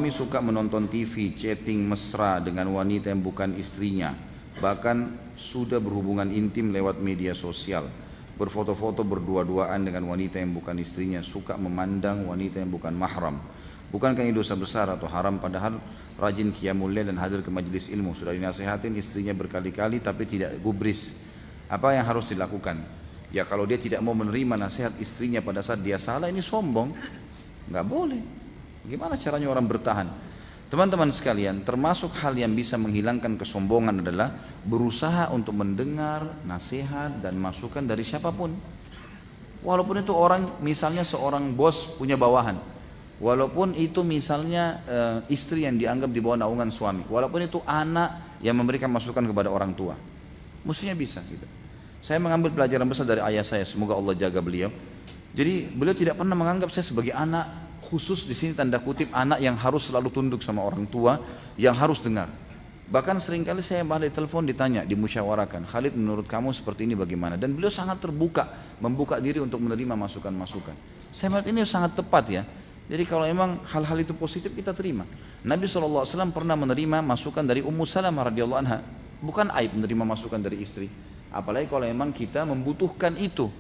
Suami suka menonton TV, chatting mesra dengan wanita yang bukan istrinya, bahkan sudah berhubungan intim lewat media sosial, berfoto-foto berdua-duaan dengan wanita yang bukan istrinya, suka memandang wanita yang bukan mahram. Bukankah ini dosa besar atau haram, padahal rajin qiyamul lail dan hadir ke majelis ilmu, sudah dinasihatin istrinya berkali-kali tapi tidak gubris. Apa yang harus dilakukan? Ya kalau dia tidak mau menerima nasihat istrinya pada saat dia salah, ini sombong, nggak boleh. Gimana caranya orang bertahan? Teman-teman sekalian, termasuk hal yang bisa menghilangkan kesombongan adalah berusaha untuk mendengar nasihat dan masukan dari siapapun. Walaupun itu orang, misalnya seorang bos punya bawahan, walaupun itu misalnya istri yang dianggap di bawah naungan suami, walaupun itu anak yang memberikan masukan kepada orang tua, mestinya bisa gitu. Saya mengambil pelajaran besar dari ayah saya, semoga Allah jaga beliau. Jadi beliau tidak pernah menganggap saya sebagai anak khusus, di sini tanda kutip anak yang harus selalu tunduk sama orang tua, yang harus dengar. Bahkan seringkali saya balik telepon ditanya, dimusyawarakan, Khalid menurut kamu seperti ini bagaimana? Dan beliau sangat terbuka, membuka diri untuk menerima masukan-masukan. Saya melihat ini sangat tepat ya. Jadi kalau memang hal-hal itu positif kita terima. Nabi SAW pernah menerima masukan dari Ummu Salamah radhiyallahu anha. Bukan aib menerima masukan dari istri, apalagi kalau memang kita membutuhkan itu.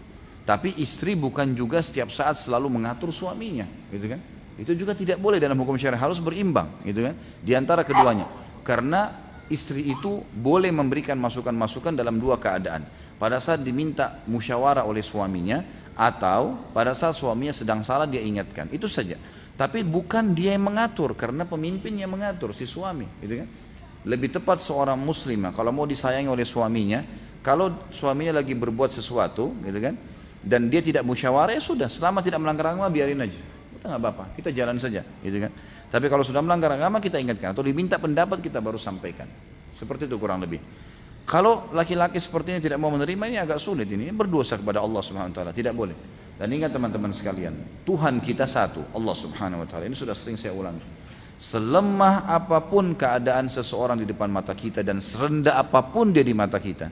Tapi istri bukan juga setiap saat selalu mengatur suaminya, gitu kan? Itu juga tidak boleh dalam hukum syariah, harus berimbang, gitu kan? Di antara keduanya. Karena istri itu boleh memberikan masukan-masukan dalam dua keadaan. Pada saat diminta musyawarah oleh suaminya, atau pada saat suaminya sedang salah dia ingatkan, itu saja. Tapi bukan dia yang mengatur, karena pemimpin yang mengatur, si suami, gitu kan? Lebih tepat seorang muslimah kalau mau disayangi oleh suaminya, kalau suaminya lagi berbuat sesuatu, gitu kan? Dan dia tidak musyawarah, ya sudah, selama tidak melanggar agama biarin aja, udah nggak apa-apa, kita jalan saja, gitu kan. Tapi kalau sudah melanggar agama kita ingatkan, atau diminta pendapat kita baru sampaikan, seperti itu kurang lebih. Kalau laki-laki seperti ini tidak mau menerima, ini agak sulit, ini berdosa kepada Allah Subhanahu Wa Taala, tidak boleh. Dan ingat teman-teman sekalian, Tuhan kita satu, Allah Subhanahu Wa Taala. Ini sudah sering saya ulangi. Selemah apapun keadaan seseorang di depan mata kita dan serendah apapun dia di mata kita,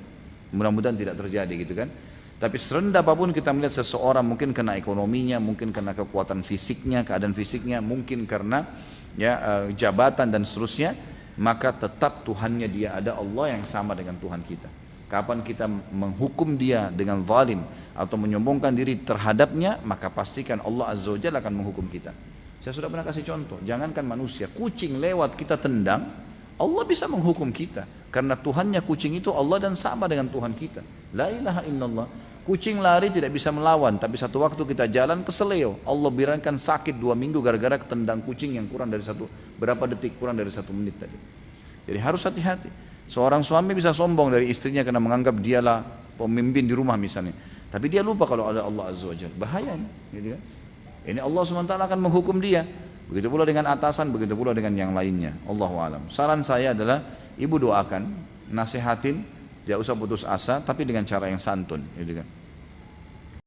mudah-mudahan tidak terjadi, gitu kan. Tapi serendah apapun kita melihat seseorang, mungkin karena ekonominya, mungkin karena kekuatan fisiknya, keadaan fisiknya, mungkin karena ya jabatan dan seterusnya, maka tetap Tuhannya dia ada, Allah yang sama dengan Tuhan kita. Kapan kita menghukum dia dengan zalim atau menyombongkan diri terhadapnya, maka pastikan Allah Azza wa Jalla akan menghukum kita. Saya sudah pernah kasih contoh, jangankan manusia, kucing lewat kita tendang, Allah bisa menghukum kita. Karena Tuhannya kucing itu Allah dan sama dengan Tuhan kita. La ilaha illallah. Kucing lari tidak bisa melawan, tapi satu waktu kita jalan keseleo, Allah biarkan sakit 2 minggu gara-gara ketendang kucing yang kurang dari berapa detik, kurang dari 1 menit tadi. Jadi harus hati-hati. Seorang suami bisa sombong dari istrinya karena menganggap dialah pemimpin di rumah misalnya, tapi dia lupa kalau ada Allah Azza wa Jalla. Bahaya ini, gitu kan? Ini Allah SWT akan menghukum dia. Begitu pula dengan atasan, begitu pula dengan yang lainnya. Allahu a'lam. Saran saya adalah ibu doakan, nasihatin, tidak usah putus asa, tapi dengan cara yang santun, gitu kan?